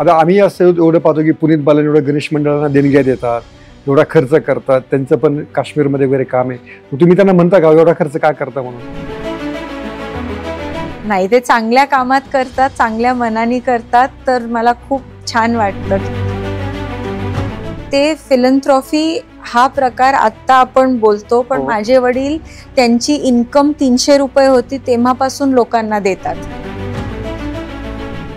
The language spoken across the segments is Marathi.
आता आम्ही असं एवढं पाहतो की पुनीत बालन एवढं गणेश मंडळांना देणग्या देतात, एवढा खर्च करतात, त्यांचं पण काश्मीरमध्ये वगैरे काम आहे, तुम्ही त्यांना म्हणता का एवढा खर्च का करता म्हणून? नाही, ते चांगल्या कामात करतात, चांगल्या मनाने करतात, तर मला खूप छान वाटतं. ते फिलंथ्रॉफी हा प्रकार आता आपण बोलतो, पण माझे वडील त्यांची इन्कम 300 रुपये होती तेव्हापासून लोकांना देतात.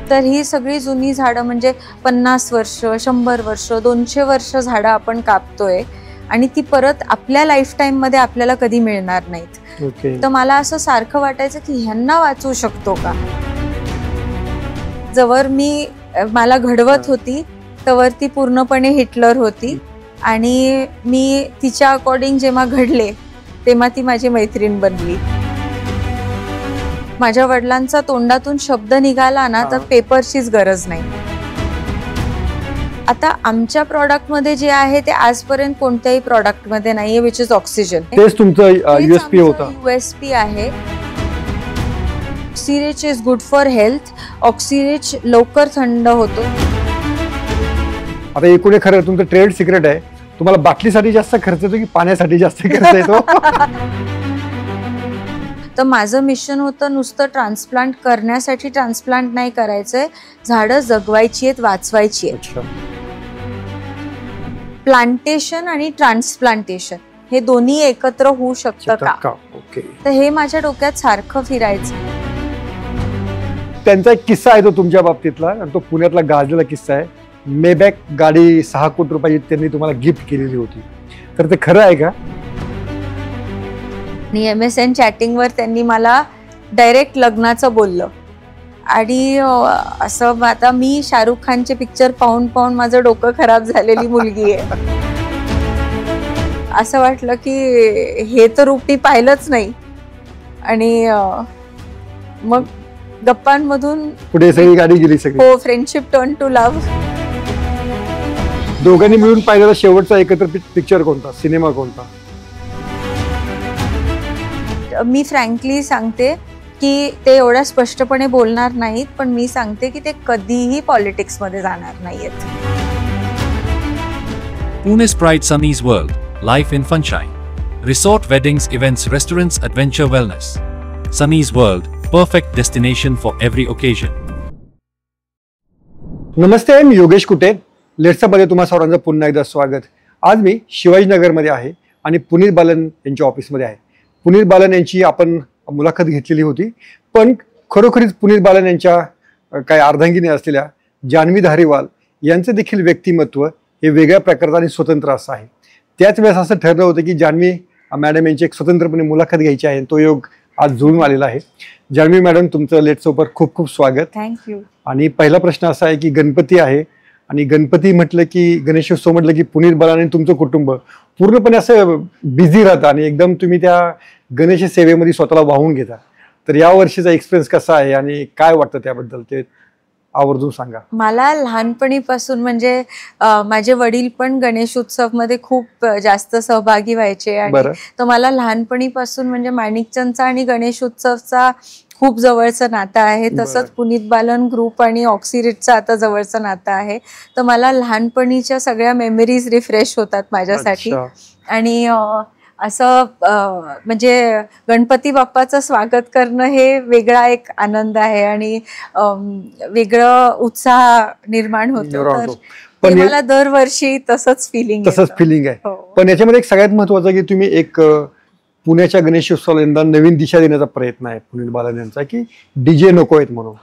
तर ही सगळी जुनी झाडं म्हणजे 50 वर्ष, 100 वर्ष, 200 वर्ष झाडं आपण कापतोय आणि ती परत आपल्या लाईफ टाइम मध्ये आपल्याला कधी मिळणार नाहीत. तर मला असं सारखं वाटायचं की ह्यांना वाचवू शकतो का. जवळ मला घडवत होती तवर ती पूर्णपणे हिटलर होती आणि मी तिच्या अकॉर्डिंग जेव्हा घडले तेव्हा ती माझी मैत्रीण बनली. माझ्या वडिलांचा तोंडातून शब्द निघाला ना तर पेपरचीच गरज नाही. आता आमच्या प्रॉडक्ट मध्ये जे आहे ते आजपर्यंत कोणत्याही प्रॉडक्ट मध्ये नाहीये, विच इज ऑक्सिजन. तेच तुमचं यूएसपी होता. यूएसपी आहे. Oxirich is good for health. Oxirich लवकर थंड होतो. आता एकूण खरं तुमचं ट्रेड सिक्रेट आहे, तुम्हाला बाटलीसाठी जास्त खर्च येतो की पाण्यासाठी जास्त खर्च येतो? तर माझं मिशन होतं नुसतं ट्रान्सप्लांट करण्यासाठी ट्रान्सप्लांट नाही करायचंय, झाडं जगवायची आहेत, वाचवायची आहेत. प्लांटेशन आणि ट्रान्सप्लांटेशन हे दोन्ही एकत्र होऊ शकतं का? तर हे माझ्या डोक्यात सारखं फिरायचं. त्यांचा एक किस्सा आहे तो तुमच्या बाबतीतला, आणि तो पुण्यातला गाजलेला किस्सा आहे. मेबॅक गाडी 6 कोटी रुपयाची त्यांनी तुम्हाला गिफ्ट केलेली होती, तर ते खरं आहे का? MSN चॅटिंग वर त्यांनी मला डायरेक्ट लग्नाचं बोललं आणि असं आता मी शाहरुख खानचे पिक्चर पाहून पाहून माझं डोकं खराब झालेली मुलगी आहे. असं वाटलं की हे तर रूप मी पाहिलंच नाही. आणि मग गप्पांमधून पुढे सगळी गाडी गेली सगळी. हो, फ्रेंडशिप टर्न टू लव्ह. दोघांनी मिळून पाहिलेला शेवटचा एकत्र पिक्चर कोणता, सिनेमा कोणता? मी फ्रँकली सांगते की ते एवढ्या स्पष्टपणे बोलणार नाहीत, पण मी सांगते की ते कधीही पॉलिटिक्स मध्ये जाणार नाहीत. Pune's Pride, Sunny's World, Life in Sunshine. Resort, weddings, events, restaurants, adventure, wellness. Sunny's World, perfect destination for every occasion. नमस्ते, मी योगेश कुटे. लेट्समध्ये तुम्हा सर्वांचं पुन्हा एकदा स्वागत. आज मी शिवाजीनगरमध्ये आहे आणि पुनीत बालन यांच्या ऑफिसमध्ये आहे. पुनीत बालन यांची आपण मुलाखत घेतलेली होती, पण खरोखरीच पुनीत बालन यांच्या काही अर्धांगिनी असलेल्या जान्हवी धारीवाल यांचं देखील व्यक्तिमत्व हे वेगळ्या प्रकारचं आणि स्वतंत्र असं आहे. त्याच वेळेस असं ठरलं होतं की जान्हवी मॅडम यांची एक स्वतंत्रपणे मुलाखत घ्यायची आहे, तो योग आज जुळून आलेला आहे. जान्हवी मॅडम, तुमचं लेट्स ओपर खूप खूप स्वागत. थँक्यू. आणि पहिला प्रश्न असा आहे की गणपती आहे आणि गणपती म्हटलं की गणेशोत्सव म्हटलं की पुनीत बालन आणि तुमचं कुटुंब पूर्णपणे असं बिझी राहतं आणि एकदम तुम्ही त्या गणेश सेवेमध्ये स्वतःला वाहून घेता. तर या वर्षीचा एक्सपिरियन्स कसा आहे आणि काय वाटतं त्याबद्दल ते आवर्जून सांगा. मला लहानपणीपासून म्हणजे माझे वडील पण गणेश उत्सव मध्ये खूप जास्त सहभागी व्हायचे आणि तर मला लहानपणीपासून म्हणजे माणिकचंदचा आणि गणेश उत्सवचा खूप जवळचं नातं आहे. तसंच पुनीत बालन ग्रुप आणि ऑक्सिरिचचं आता जवळचं नातं आहे. तर मला लहानपणीच्या सगळ्या मेमरीज रिफ्रेश होतात माझ्यासाठी. आणि असं म्हणजे गणपती बाप्पाचं स्वागत करणं हे वेगळा एक आनंद आहे आणि वेगळं उत्साह निर्माण होतो. पण मला दरवर्षी तसंच फिलिंग आहे. पण याच्यामध्ये एक सगळ्यात महत्वाचं की तुम्ही एक पुण्याच्या गणेशोत्सवाला यंदा नवीन दिशा देण्याचा प्रयत्न आहे पुनीत बालन यांचा, की डीजे नको आहेत म्हणून.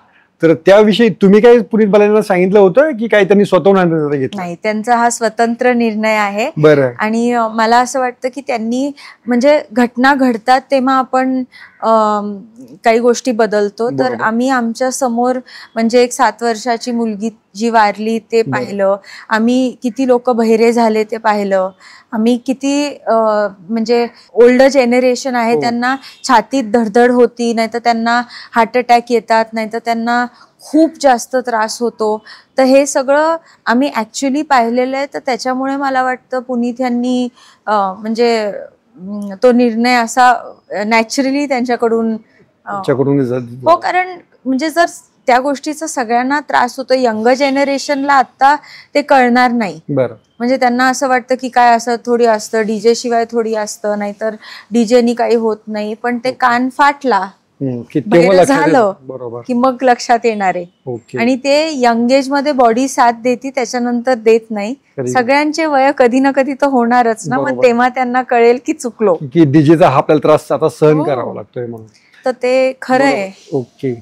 तर त्याविषयी तुम्ही काय पुनीत बालन सांगितलं होतं की काय त्यांनी स्वतःहून निर्णय घेतला? नाही, त्यांचा हा स्वतंत्र निर्णय आहे. बरं. आणि मला असं वाटतं की त्यांनी म्हणजे घटना घडतात तेव्हा आपण काही गोष्टी बदलतो. तर आम्ही आमच्या समोर म्हणजे एक 7 वर्षाची मुलगी जी वारली ते पाहिलं, आम्ही किती लोक बहिरे झाले ते पाहिलं, आम्ही किती म्हणजे ओल्ड जनरेशन आहे त्यांना छातीत धडधड होती, नाहीतर त्यांना हार्ट अटॅक येतात, नाहीतर त्यांना खूप जास्त त्रास होतो. तर हे सगळं आम्ही ऍक्च्युली पाहिलेलं आहे. तर त्याच्यामुळे मला वाटतं पुनीत यांनी म्हणजे तो निर्णय असा नॅचरली त्यांच्याकडून हो, कारण म्हणजे जर त्या गोष्टीचा सगळ्यांना त्रास होतो. यंग जनरेशनला आता ते कळणार नाही. बरं. म्हणजे त्यांना असं वाटतं की काय असं थोडी असतं, डीजे शिवाय थोडी असतं, नाहीतर डीजेनी काही होत नाही. पण ते कान फाटला झालं की मग लक्षात येणार आहे. आणि ते यंग एज मध्ये बॉडी साथ देते, त्याच्यानंतर देत नाही. सगळ्यांचे वय कधी ना कधी तर होणारच ना, मग तेव्हा त्यांना कळेल की चुकलो, की डीजेचा हा आपल्याला त्रास आता सहन करावा लागतोय म्हणून. तर ते खरं आहे. ओके.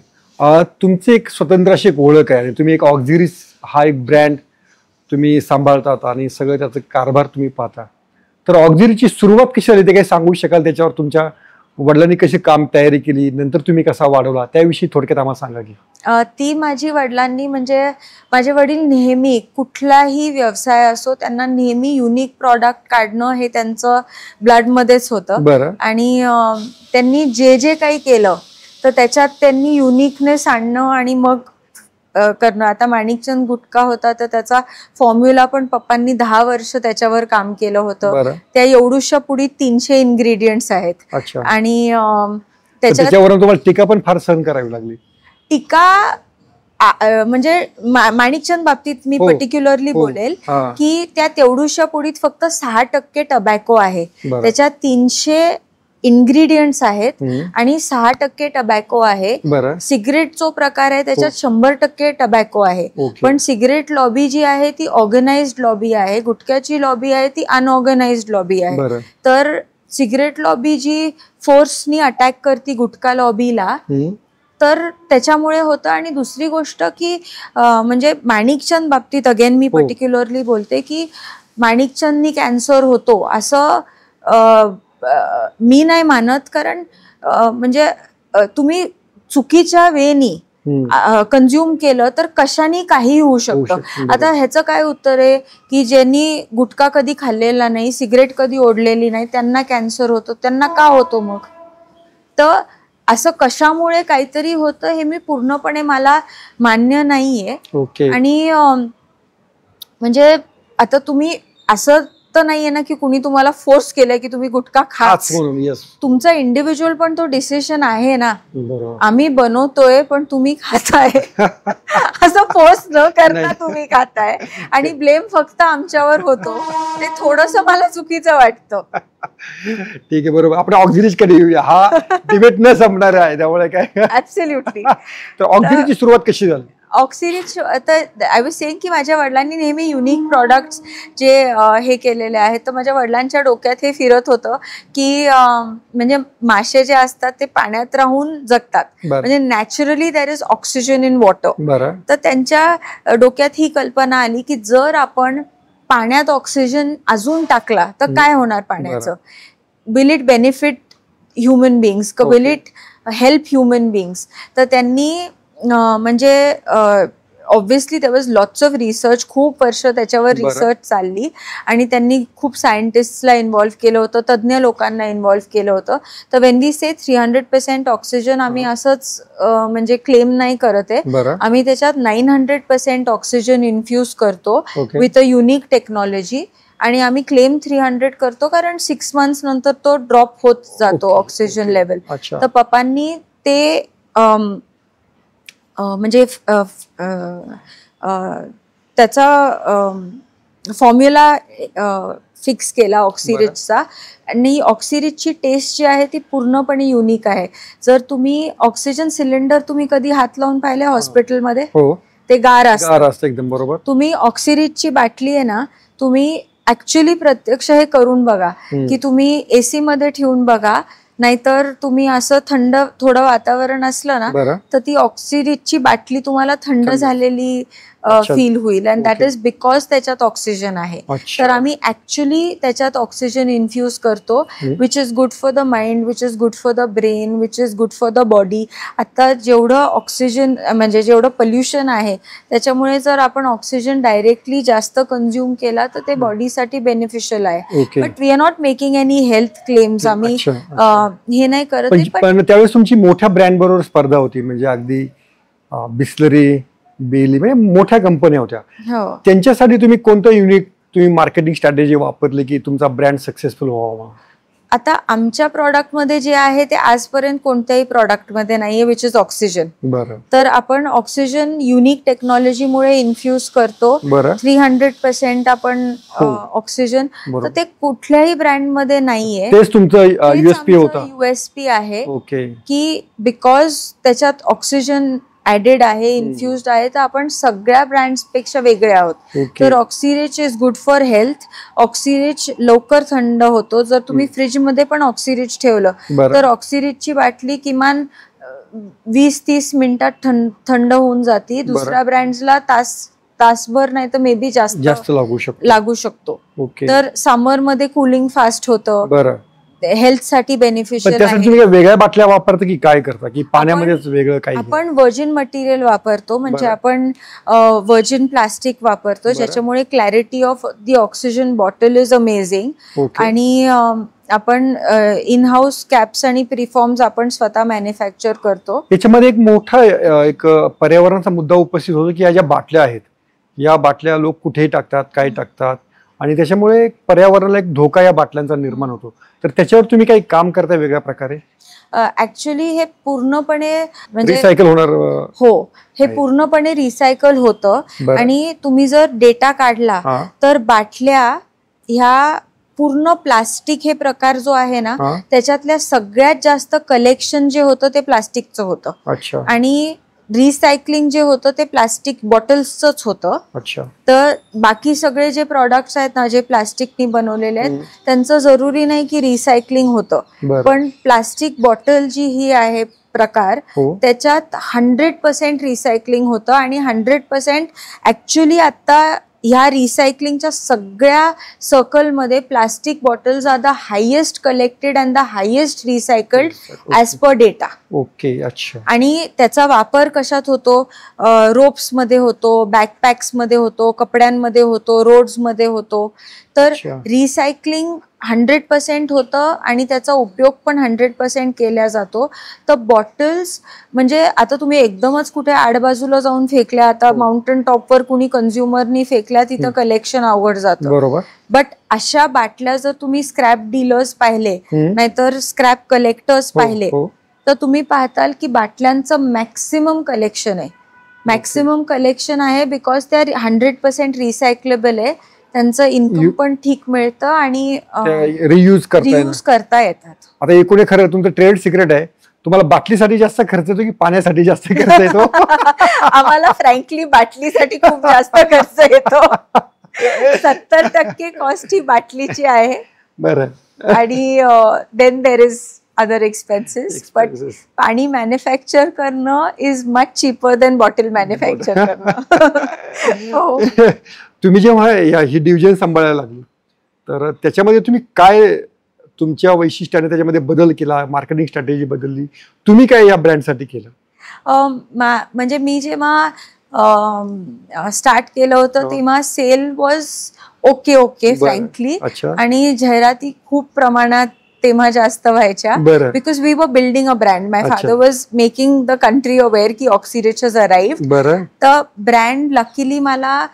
तुमची एक स्वतंत्र अशी एक ओळख आहे आणि तुम्ही एक ऑक्झिरीज हा एक ब्रँड तुम्ही सांभाळतात आणि सगळं त्याचा कारभार तुम्ही पाहता. तर ऑक्झिरीची सुरुवात कशी झाली ते काही सांगू शकाल? त्याच्यावर तुमच्या वडिलांनी कशी काम तयारी केली, नंतर तुम्ही कसा वाढवला, त्याविषयी थोडक्यात आम्हाला सांगा की. ती माझी वडिलांनी, म्हणजे माझे वडील नेहमी कुठलाही व्यवसाय असो त्यांना नेहमी युनिक प्रॉडक्ट काढणं हे त्यांचं ब्लडमध्येच होतं. आणि त्यांनी जे जे काही केलं तर त्याच्यात त्यांनी युनिकनेस आणणं आणि मग करणं. आता माणिकचंद गुटखा होता तर त्याचा फॉर्म्युला पण पप्पांनी 10 वर्ष त्याच्यावर काम केलं होतं. त्या एवढूशा पुढीत 300 इन्ग्रेडियंट्स आहेत. आणि त्याच्यावर तुम्हाला टीका पण फार सहन करावी लागली. टीका म्हणजे माणिकचंद बाबतीत मी पर्टिक्युलरली बोलेल की त्या तेवढूशा पुढीत फक्त 6% टबॅको आहे. त्याच्यात 300 इन्ग्रेडियंट्स आहेत आणि 6% टबॅको आहे. सिगरेट जो प्रकार आहे त्याच्यात 100% टबॅको आहे. पण सिगरेट लॉबी जी आहे ती ऑर्गनाइज्ड लॉबी आहे, गुटख्याची लॉबी आहे ती अनऑर्गनाइज्ड लॉबी आहे. तर सिगरेट लॉबी जी फोर्सनी अटॅक करते गुटखा लॉबीला, तर त्याच्यामुळे होतं. आणि दुसरी गोष्ट की म्हणजे माणिकचंद बाबतीत अगेन मी पर्टिक्युलरली बोलते की माणिकचंदनी कॅन्सर होतो असं मी नाही मानत. कारण म्हणजे तुम्ही चुकीच्या वेनी कंझ्युम केलं तर कशाने काही होऊ शकतं. आता ह्याचं काय उत्तर आहे की ज्यांनी गुटखा कधी खाल्लेला नाही, सिगरेट कधी ओढलेली नाही, त्यांना कॅन्सर होतो. त्यांना का होतो मग? तर असं कशामुळे काहीतरी होतं हे मी पूर्णपणे मला मान्य नाहीये. आणि म्हणजे आता तुम्ही असं तर नाहीये ना की कुणी तुम्हाला फोर्स केलंय की तुम्ही गुटखा खाच. तुमचा इंडिव्हिज्युअल पण तो डिसिजन आहे ना. आम्ही बनवतोय पण तुम्ही खाताय असं फोर्स न करता तुम्ही खाताय आणि ब्लेम फक्त आमच्यावर होतो. ते थोडंसं मला चुकीचं वाटतं. ठीक आहे, बरोबर. आपण ऑक्झिरीज कडे येऊया. हा डिबेट न संपणार आहे त्यामुळे काय. ऍब्सोल्युटली. तर ऑक्झिरीजची सुरुवात कशी झाली? ऑक्सिरीज तर आय वॉज सेइंग की माझ्या वडिलांनी नेहमी युनिक प्रॉडक्ट्स जे हे केलेले आहेत. तर माझ्या वडिलांच्या डोक्यात हे फिरत होतं की म्हणजे मासे जे असतात ते पाण्यात राहून जगतात, म्हणजे naturally there is oxygen in water. तर त्यांच्या डोक्यात ही कल्पना आली की जर आपण पाण्यात ऑक्सिजन अजून टाकला तर काय होणार पाण्याचं. Will it benefit human beings, will it help human beings. तर त्यांनी म्हणजे obviously there was lots of research, खूप वर्ष त्याच्यावर रिसर्च चालली आणि त्यांनी खूप सायंटिस्टला इन्व्हॉल्व्ह केलं होतं, तज्ज्ञ लोकांना इन्व्हॉल्व्ह केलं होतं. तर वेन वी से 300% ऑक्सिजन आम्ही असंच म्हणजे क्लेम नाही करत आहे. आम्ही त्याच्यात 900% ऑक्सिजन इन्फ्यूज करतो विथ अ युनिक टेक्नॉलॉजी. आणि आम्ही क्लेम 300 करतो कारण 6 months नंतर तो ड्रॉप होत जातो ऑक्सिजन लेवल. तर पप्पांनी ते म्हणजे त्याचा फॉर्म्युला फिक्स केला ऑक्सिरीजचा. आणि ऑक्सिरीजची टेस्ट जी आहे ती पूर्णपणे युनिक आहे. जर तुम्ही ऑक्सिजन सिलेंडर तुम्ही कधी हात लावून पाहिले हॉस्पिटलमध्ये, ते गार असतं एकदम. बरोबर. तुम्ही ऑक्सिरीजची बाटली आहे ना, तुम्ही ऍक्च्युली प्रत्यक्ष हे करून बघा की तुम्ही एसी मध्ये ठेवून बघा, नाहीतर तुम्ही असं थंड थोडं वातावरण असलं ना तर ती ऑक्सिरीजची बाटली तुम्हाला थंड झालेली फील होईल. अँड दॅट इज बिकॉज त्याच्यात ऑक्सिजन आहे. तर आम्ही ऍक्च्युली त्याच्यात ऑक्सिजन इन्फ्यूज करतो, which is good for the mind, which is good for the brain, which is good for the body. आता जेवढं ऑक्सिजन म्हणजे जेवढं पोल्युशन आहे त्याच्यामुळे जर आपण ऑक्सिजन डायरेक्टली जास्त कंझ्युम केला तर ते बॉडीसाठी बेनिफिशियल आहे. But we are not making any health claims. आम्ही हे नाही करत. पण त्यावेळेस तुमची मोठ्या ब्रँड बरोबर स्पर्धा होती, म्हणजे अगदी बिस्लरी, बेली, म्हणजे मोठ्या कंपन्या होत्या. त्यांच्यासाठी तुम्ही कोणतं युनिक तुम्ही मार्केटिंग स्ट्रॅटेजी वापरली की तुमचा ब्रँड सक्सेसफुल व्हावा? आता आमच्या प्रॉडक्टमध्ये जे आहे ते आजपर्यंत कोणत्याही प्रॉडक्टमध्ये नाहीये, विच इज ऑक्सिजन. तर आपण ऑक्सिजन युनिक टेक्नॉलॉजीमुळे इन्फ्यूज करतो. 300% आपण ऑक्सिजन, तर ते कुठल्याही ब्रँडमध्ये नाहीये. तेच तुमचं युएसपी होता. युएसपी आहे की बिकॉज त्याच्यात ऑक्सिजन ऍडेड आहे, इन्फ्युज्ड आहे, तर आपण सगळ्या ब्रँड्स पेक्षा वेगळे आहोत. तर Oxirich is good for health. Oxirich लवकर थंड होतो. जर तुम्ही फ्रीज मध्ये पण ऑक्सिरिच ठेवलं तर ऑक्सिरिचची बाटली किमान 20-30 मिनिटात थंड होऊन जाते. दुसऱ्या ब्रँड्सला तासभर नाही तर मे बी जास्त लागू शकतो. तर समर मध्ये कूलिंग फास्ट होतं, हेल्थ साठी बेनिफिशियल आहे. तुम्ही वेगळ्या बाटल्या वापरता की काय करता, की पाण्यामध्येच वेगळं काही? आपण व्हर्जिन मटेरियल वापरतो, म्हणजे आपण व्हर्जिन प्लास्टिक वापरतो, ज्याच्यामुळे clarity of the oxygen bottle is amazing. आणि आपण इन हाऊस कॅप्स आणि प्रीफॉर्म्स आपण स्वतः मॅन्युफॅक्चर करतो. याच्यामध्ये एक मोठा एक पर्यावरणाचा मुद्दा उपस्थित होतो की या ज्या बाटल्या आहेत, या बाटल्या लोक कुठेही टाकतात, काय टाकतात, आणि त्याच्यामुळे पर्यावरणाला एक धोका या बाटल्यांचा निर्माण होतो. तर त्याच्यावर तुम्ही काही काम करता वेगळ्या प्रकारे? ऍक्च्युली हे पूर्णपणे म्हणजे रिसायकल होणार? हो, हे पूर्णपणे रिसायकल होतं. आणि तुम्ही जर डेटा काढला तर बाटल्या ह्या पूर्ण प्लास्टिक हे प्रकार जो आहे ना, त्याच्यातल्या सगळ्यात जास्त कलेक्शन जे होतं ते प्लास्टिकचं होतं. आणि रिसायकलिंग जे होतं ते प्लास्टिक बॉटल्सच होतं. तर बाकी सगळे जे प्रॉडक्ट्स आहेत ना, जे प्लास्टिकनी बनवलेले आहेत, त्यांचं जरुरी नाही की रिसायकलिंग होतं. पण प्लास्टिक बॉटल जी ही आहे प्रकार, त्याच्यात 100% रिसायकलिंग होतं. आणि 100% ऍक्च्युली आता ह्या रिसायकलिंगच्या सगळ्या सर्कलमध्ये plastic bottles are the highest collected and the highest recycled as per data. अच्छा. आणि त्याचा वापर कशात होतो? रोप्स मध्ये होतो, बॅकपॅक्स मध्ये होतो, कपड्यांमध्ये होतो, रोड्स मध्ये होतो. तर रिसायकलिंग 100% होतं आणि त्याचा उपयोग पण 100% केला जातो. तर बॉटल्स म्हणजे आता तुम्ही एकदमच कुठे आडबाजूला जाऊन फेकल्या, आता माउंटन टॉपवर कुणी कंझ्युमरनी फेकल्या, तिथं कलेक्शन अवघड जातं. बट अशा बाटल्या जर तुम्ही स्क्रॅप डीलर्स पाहिले, नाहीतर स्क्रॅप कलेक्टर्स पाहिले, तर तुम्ही पाहताल की बाटल्यांचं मॅक्सिमम कलेक्शन आहे. मॅक्सिमम कलेक्शन आहे बिकॉज त्या 100% रिसायकलेबल आहे. त्यांचं इन्कम पण ठीक मिळतं आणि रियूज करता येतात. आता एकूण खरं तुमचं ट्रेड सिक्रेट आहे, तुम्हाला बाटलीसाठी जास्त खर्च येतो की पाण्यासाठी जास्त खर्च येतो? आम्हाला फ्रँकली बाटलीसाठी खूप जास्त खर्च येतो. 70% कॉस्ट ही बाटलीची आहे. आणि then there is other expenses. But पाणी मॅन्युफॅक्चर करणं is much cheaper than bottle manufacture करणं. तुम्ही जेव्हा ही डिव्हिजन सांभाळायला लागली, तर त्याच्यामध्ये तुम्ही काय तुमच्या वैशिष्ट्याने त्याच्यामध्ये बदल केला, मार्केटिंग स्ट्रॅटेजी बदलली, तुम्ही काय या ब्रँडसाठी केलं? म्हणजे मी जेव्हा स्टार्ट केलं होतं तेव्हा सेल वॉज ओके फ्रँकली. आणि जाहिराती खूप प्रमाणात तेव्हा जास्त व्हायच्या, because we were building a brand. My father was making the country aware की ऑक्सिरिच हॅज अराइव्ड. तर ब्रँड लकीली मला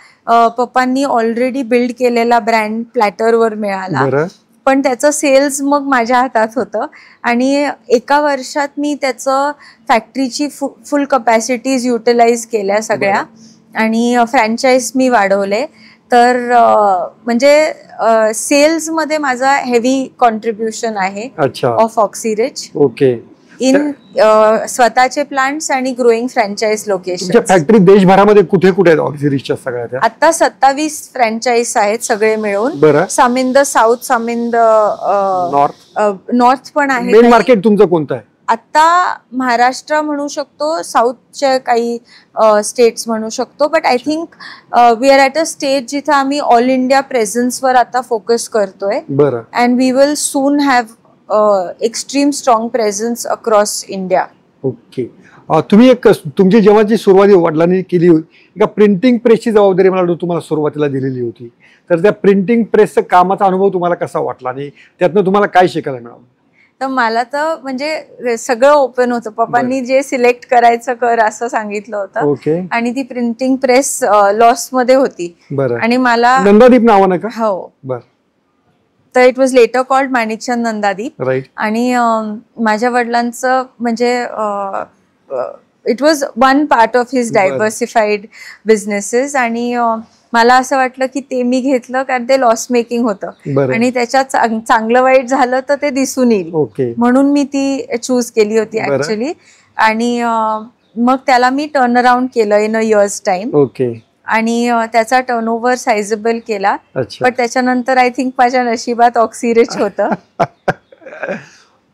पप्पांनी ऑलरेडी बिल्ड केलेला ब्रँड प्लॅटरवर मिळाला. पण त्याचं सेल्स मग माझ्या हातात होतं. आणि एका वर्षात मी त्याचं फॅक्टरीची फुल कपॅसिटीज युटिलाइज केल्या सगळ्या, आणि फ्रँचाईज मी वाढवले. तर म्हणजे सेल्स मध्ये माझा हेवी कॉन्ट्रीब्युशन आहे ऑफ ऑक्सिरिच. इन स्वतःचे प्लांट्स आणि ग्रोईंग फ्रँचाईज लोकेशन. फॅक्टरी देशभरामध्ये कुठे कुठे आहेत ऑक्सिरिचच्या सगळ्या? आता 27 फ्रँचाईज आहेत सगळे मिळून. Some in the south, some in the north पण आहे. मेन मार्केट तुमचं कोणतं आहे? आता महाराष्ट्र म्हणू शकतो, साऊथच्या काही स्टेट्स म्हणू शकतो. But I think we are at a stage जिथं आम्ही ऑल इंडिया प्रेझेन्सवर आता फोकस करतोय. And we will soon have extreme strong presence across India. तुम्ही एक तुमची जेव्हाची सुरुवात वडिलांनी केली होती, एका प्रिंटिंग प्रेसची जबाबदारी मला तुम्हाला सुरुवातीला दिलेली होती. तर त्या प्रिंटिंग प्रेसचा कामाचा अनुभव तुम्हाला कसा वाटला आणि त्यातनं तुम्हाला काय शिकायला मिळालं? तर मला तर म्हणजे सगळं ओपन होतं. पप्पांनी जे सिलेक्ट करायचं कर असं सांगितलं होतं. आणि ती प्रिंटिंग प्रेस लॉस मध्ये होती. आणि मला नंदादीप नावानं का? हो. तर it was later called Manikchand Nandadeep. Right. आणि माझ्या वडिलांचं म्हणजे it was one part of his diversified businesses. आणि मला असं वाटलं की ते मी घेतलं कारण ते लॉस मेकिंग होतं आणि त्याच्यात चांगलं वाईट झालं तर ते दिसून येईल म्हणून मी ती चूज केली होती ऍक्च्युली. आणि मग त्याला मी टर्न अराउंड केलं इन अ इयर्स टाइम. आणि त्याचा टर्नओव्हर सायझेबल केला. पण त्याच्यानंतर आय थिंक माझ्या नशिबात ऑक्सिरिच होतं.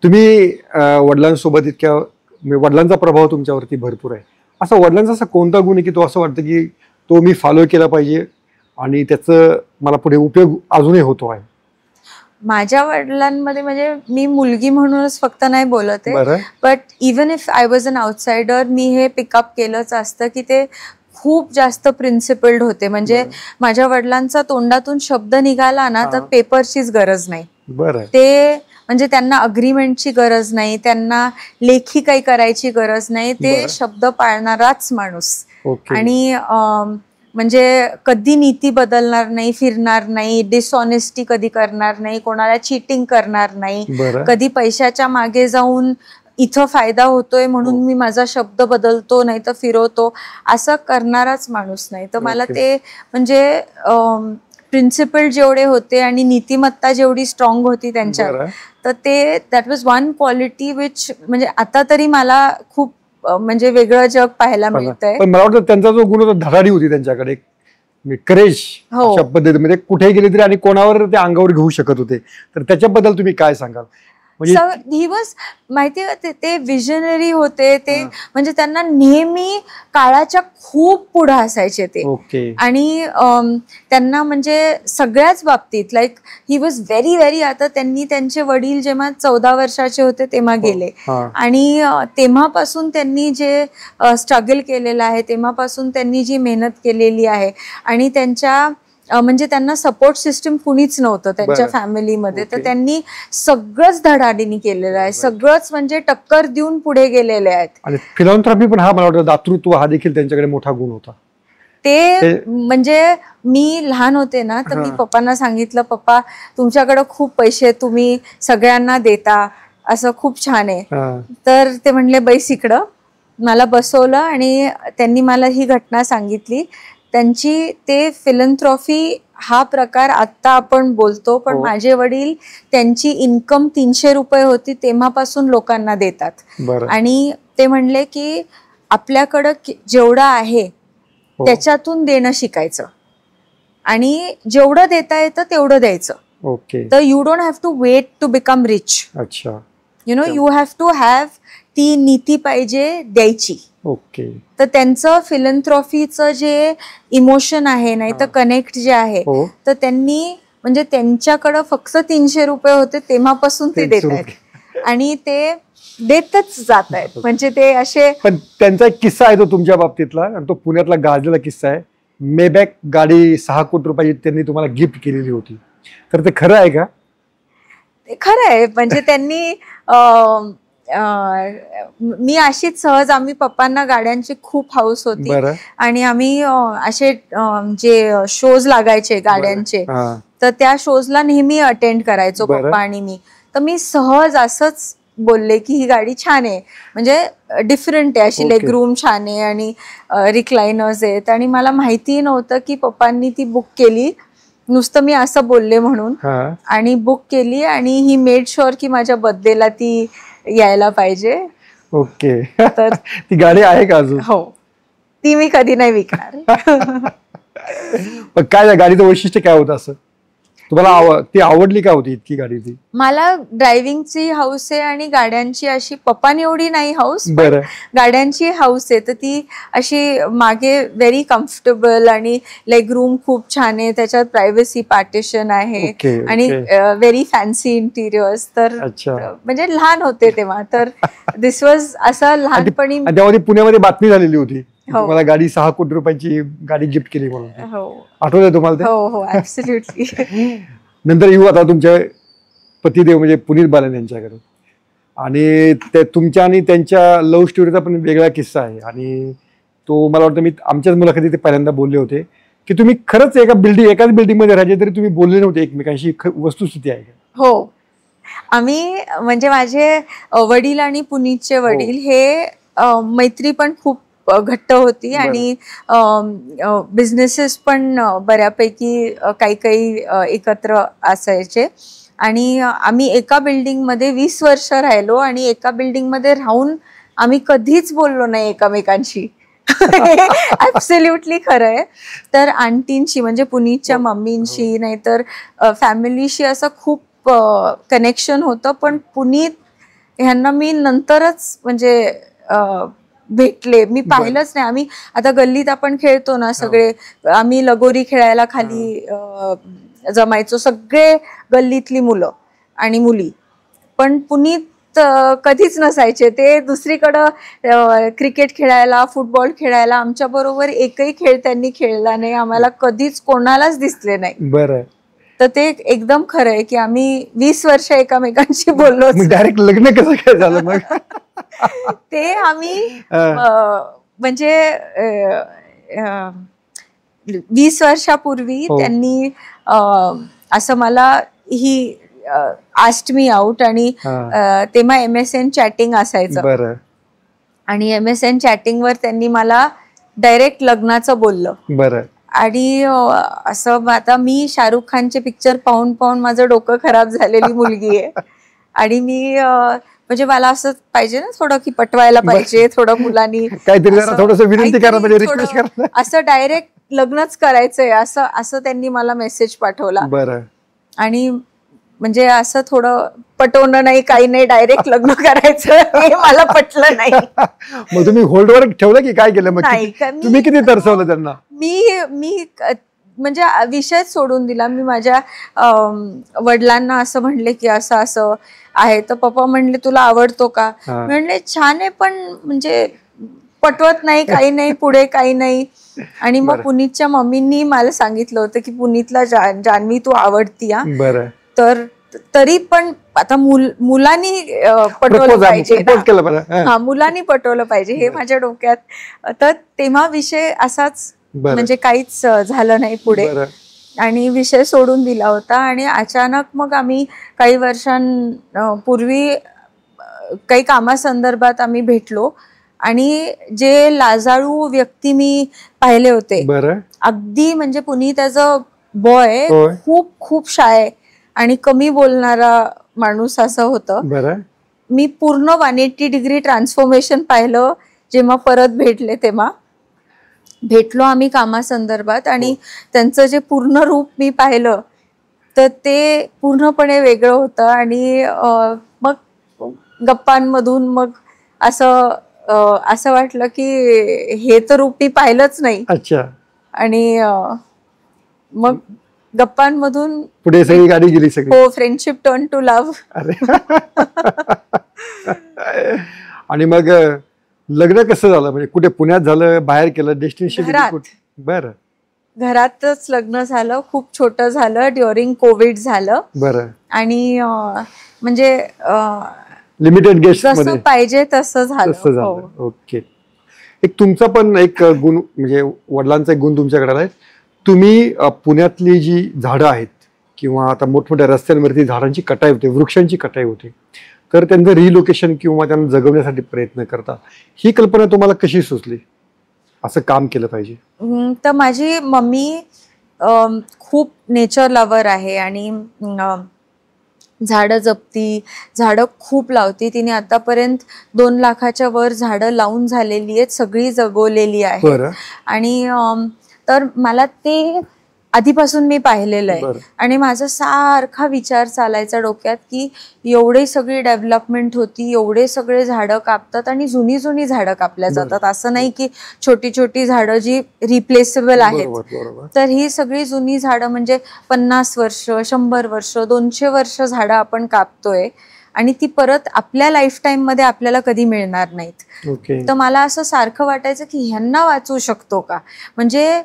तुम्ही वडिलांसोबत इतक्या वडिलांचा प्रभाव तुमच्यावरती भरपूर आहे. असा वडिलांचा असा कोणता गुण आहे की तो असं वाटतं की तो मी फॉलो केला पाहिजे आणि त्याचं मला पुढे उपयोग अजूनही होतो आहे? माझ्या वडिलांमध्ये म्हणजे मी मुलगी म्हणूनच फक्त नाही बोलत आहे, but even if I was an outsider मी हे पिकअप केलंच असतं की ते खूप जास्त प्रिन्सिपल्ड होते. म्हणजे माझ्या वडिलांचा तोंडातून शब्द निघाला ना तर पेपरचीच गरज नाही. ते म्हणजे त्यांना अग्रीमेंटची गरज नाही, त्यांना लेखी काही करायची गरज नाही, ते शब्द पाळणाराच माणूस. आणि म्हणजे कधी नीती बदलणार नाही, फिरणार नाही, डिसऑनेस्टी कधी करणार नाही, कोणाला चीटिंग करणार नाही, कधी पैशाच्या मागे जाऊन इथं फायदा होतोय म्हणून मी माझा शब्द बदलतो नाही तर फिरवतो असं करणाराच माणूस नाही. तर मला ते म्हणजे प्रिन्सिपल जेवढे होते आणि नीतिमत्ता जेवढी स्ट्रॉंग होती त्यांच्यात, तर ते that was one quality which म्हणजे आता तरी मला खूप म्हणजे वेगळं जग पाहायला मिळतंय. पण मला वाटतं त्यांचा जो गुण होता धडाडी होती त्यांच्याकडे, करेज अशा पद्धतीमध्ये कुठेही गेले तरी आणि कोणावर ते अंगावर घेऊ शकत होते. तर त्याच्याबद्दल तुम्ही काय सांगाल? ही वॉज माहिती ते विजनरी होते. ते म्हणजे त्यांना नेहमी काळाच्या खूप पुढे असायचे ते. आणि त्यांना म्हणजे सगळ्याच बाबतीत like he was very very. आता त्यांनी त्यांचे वडील जेव्हा 14 वर्षाचे होते तेव्हा गेले आणि तेव्हापासून त्यांनी जे स्ट्रगल केलेलं आहे, तेव्हापासून त्यांनी जी मेहनत केलेली आहे आणि त्यांच्या म्हणजे त्यांना सपोर्ट सिस्टम कुणीच नव्हतं त्यांच्या फॅमिलीमध्ये. तर त्यांनी सगळंच धडाडीने केलेलं आहे, सगळंच म्हणजे टक्कर देऊन पुढे गेलेले आहेत. आणि फिलॉन्थ्रॉपी पण हा मला वाटतं दातृत्व हा देखील त्यांच्याकडे मोठा गुण होता. ते म्हणजे मी लहान होते ना तर मी पप्पांना सांगितलं, पप्पा तुमच्याकडे खूप पैसे, तुम्ही सगळ्यांना देता, असं खूप छान आहे. तर ते म्हणले बैस इकडं. मला बसवलं आणि त्यांनी मला ही घटना सांगितली त्यांची. ते फिलंथ्रॉफी हा प्रकार आता आपण बोलतो, पण माझे वडील त्यांची इन्कम 300 रुपये होती तेव्हापासून लोकांना देतात. आणि ते म्हणले की आपल्याकडं जेवढं आहे त्याच्यातून देणं शिकायचं आणि जेवढं देता येतं तेवढं द्यायचं. तर you don't have to wait to become rich. You know you have to have ती नीती पाहिजे द्यायची. तर त्यांचं फिलंथ्रॉफीचं जे इमोशन आहे नाही तर कनेक्ट जे आहे, तर त्यांनी म्हणजे त्यांच्याकडं फक्त 300 रुपये होते तेव्हापासून ते देत आहेत आणि ते देतच जात आहेत. म्हणजे ते असे. पण त्यांचा एक किस्सा आहे तो तुमच्या बाबतीतला, आणि तो पुण्यातला गाजलेला किस्सा आहे. मेबॅक गाडी 6 कोटी रुपयाची त्यांनी तुम्हाला गिफ्ट केलेली होती, तर ते खरं आहे का? ते खरं आहे. म्हणजे त्यांनी मी अशीच सहज, आम्ही पप्पांना गाड्यांची खूप हाऊस होती आणि आम्ही असे जे शोज लागायचे गाड्यांचे तर त्या शोजला नेहमी अटेंड करायचो पप्पा आणि मी. तर मी सहज असंच बोलले की ही गाडी छान आहे, म्हणजे डिफरंट आहे, अशी लेग रूम छान आहे आणि रिक्लायनर्स आहेत. आणि मला माहिती नव्हतं की पप्पांनी ती बुक केली, नुसतं मी असं बोलले म्हणून. आणि बुक केली आणि ही मेड शुअर की माझ्या बर्थडेला ती यायला पाहिजे. तर ती गाडी आहे का अजून? हो, ती मी कधी नाही विकणार. पण काय गाडीचं वैशिष्ट्य काय होतं असं तुम्हाला ती आवडली का होती इतकी गाडी? ती मला ड्रायव्हिंगची हाऊस आहे आणि गाड्यांची अशी पप्पानी एवढी नाही हाऊस, गाड्यांची हाऊस आहे. तर ती अशी मागे व्हेरी कम्फर्टेबल आणि लेग रूम खूप छान आहे, त्याच्यात प्रायव्हसी पार्टिशन आहे आणि व्हेरी फॅन्सी इंटिरियर्स. तर म्हणजे लहान होते तेव्हा, तर दिस वॉज असं लहानपणी. पुण्यामध्ये बातमी झालेली होती तुम्हाला गाडी 6 कोटी रुपयाची गाडी गिफ्ट केली म्हणून, आठवतंय तुम्हाला? हो, ऍब्सोल्युटली. नंतर येऊ आता तुमच्या पतिदेव म्हणजे पुनीत बालन यांच्याकडे. आणि ते तुमच्या आणि त्यांच्या लव्ह स्टोरीचा पण वेगळा किस्सा आहे आणि तो मला वाटतं मी आमच्याच मुलाखतीत ते पहिल्यांदा बोलले होते की तुम्ही खरंच एकाच बिल्डिंगमध्ये राहायचे तरी तुम्ही बोलले नव्हते एकमेकांशी, वस्तुस्थिती आहे का? हो, आम्ही म्हणजे माझे वडील आणि पुनीतचे वडील हे मैत्री पण खूप घट्ट होती आणि बिझनेसेस पण बऱ्यापैकी काही एकत्र असायचे. आणि आम्ही एका बिल्डिंगमध्ये 20 वर्ष राहिलो आणि एका बिल्डिंगमध्ये राहून आम्ही कधीच बोललो नाही एकमेकांशी. ऍब्सोल्युटली खरं आहे. तर आंटींशी म्हणजे पुनीतच्या मम्मींशी नाहीतर फॅमिलीशी असं खूप कनेक्शन होतं. पण पुनीत ह्यांना मी नंतरच म्हणजे भेटले, मी पाहिलंच नाही. आम्ही आता गल्लीत आपण खेळतो ना सगळे, आम्ही लगोरी खेळायला खाली जमायचो सगळे गल्लीतली मुलं आणि मुली. पण पुनीत कधीच नसायचे. ते दुसरीकडं क्रिकेट खेळायला, फुटबॉल खेळायला, आमच्या बरोबर एकही खेळ त्यांनी खेळला नाही. आम्हाला कधीच कोणालाच दिसले नाही. बरं. तर ते एकदम खरं आहे की आम्ही 20 वर्ष एकमेकांशी बोललो. डायरेक्ट लग्न कसं काय झालं मग? ते आम्ही म्हणजे 20 वर्षापूर्वी त्यांनी असं मला ही आस्क्ड मी आउट आणि तेव्हा MSN चॅटिंग असायचं आणि MSN चॅटिंग वर त्यांनी मला डायरेक्ट लग्नाचं बोललं. बरं. आणि असं आता मी शाहरुख खानचे पिक्चर पाहून पाहून माझं डोकं खराब झालेली मुलगी आहे आणि मी म्हणजे मला असं पाहिजे ना थोडं की पटवायला पाहिजे, थोडं मुलांनी असं डायरेक्ट लग्नच करायचंय असं त्यांनी मला मेसेज पाठवला. बरं. आणि म्हणजे असं थोडं पटवणं नाही, काही नाही, डायरेक्ट लग्न करायचं हे मला पटलं नाही. मग तुम्ही होल्डवर ठेवलं की काय केलं? मग तुम्ही किती तरसवलं त्यांना? मी म्हणजे विषयच सोडून दिला. मी माझ्या वडिलांना असं म्हणले की असं असं आहे. तर पप्पा म्हणले तुला आवडतो का? म्हणले छान आहे पण म्हणजे पटवत नाही, काही नाही, पुढे काही नाही. आणि मग पुनीतच्या मम्मींनी मला सांगितलं होतं की पुनीतला जान्हवी तू आवडती. तर तरी पण आता मुलांनी पटवलं पाहिजे, मुलांनी पटवलं पाहिजे हे माझ्या डोक्यात. तर तेव्हा विषय असाच म्हणजे काहीच झालं नाही पुढे आणि विषय सोडून दिला होता. आणि अचानक मग आम्ही काही वर्षांपूर्वी काही कामासंदर्भात आम्ही भेटलो आणि जे लाजाळू व्यक्ती मी पाहिले होते, अगदी म्हणजे पुनीत ॲज अ बॉय खूप खूप शाय आणि कमी बोलणारा माणूस असं होतं. मी पूर्ण 180 डिग्री ट्रान्सफॉर्मेशन पाहिलं जेव्हा परत भेटले. तेव्हा भेटलो आम्ही कामासंदर्भात आणि त्यांचं जे पूर्ण रूप मी पाहिलं तर ते पूर्णपणे वेगळं होतं. आणि मग गप्पांमधून मग असं वाटलं की हे तर रूप मी पाहिलंच नाही. आणि मग गप्पांमधून पुढे सगळी गाडी गेली सगळी. हो, फ्रेंडशिप टर्न टू लव्ह. आणि मग लग्न कसं झालं? म्हणजे कुठे पुण्यात झालं, बाहेर केलं, डेस्टिनेशन? बरं. घरातच लग्न झालं, खूप छोटं झालं, ड्युरिंग कोविड झालं. बरं. आणि म्हणजे लिमिटेड गेस्ट जसं पाहिजे तसं झालं. ओके. एक तुमचा पण एक गुण म्हणजे वडिलांचा एक गुण तुमच्याकडे आहे. तुम्ही पुण्यातली जी झाडं आहेत किंवा आता मोठमोठ्या रस्त्यांवरती झाडांची कटाई होते, वृक्षांची कटाई होते, तर त्यांचं रिलोकेशन किंवा त्यांना जगवण्यासाठी प्रयत्न करता. ही कल्पना तुम्हाला कशी सुचली असं काम केलं पाहिजे? तर माझी मम्मी खूप नेचर लवर आहे आणि झाडं जपती, झाडं खूप लावती. तिने आतापर्यंत 2 लाखाच्या वर झाडं लावून झालेली आहेत, सगळी जगवलेली आहेत. आणि तर मला ते आधीपासून मी पाहिलेलं आहे आणि माझा सारखा विचार चालायचा डोक्यात की एवढे सगळी डेव्हलपमेंट होती, एवढे सगळे झाडं कापतात आणि जुनी जुनी झाडं कापल्या जातात. असं नाही की छोटी छोटी झाडं जी रिप्लेसेबल आहेत. तर ही सगळी जुनी झाडं म्हणजे 50 वर्ष, 100 वर्ष, 200 वर्ष झाडं आपण कापतोय आणि ती परत आपल्या लाईफ टाइम मध्ये आपल्याला कधी मिळणार नाहीत. तर मला असं सारखं वाटायचं की ह्यांना वाचवू शकतो का? म्हणजे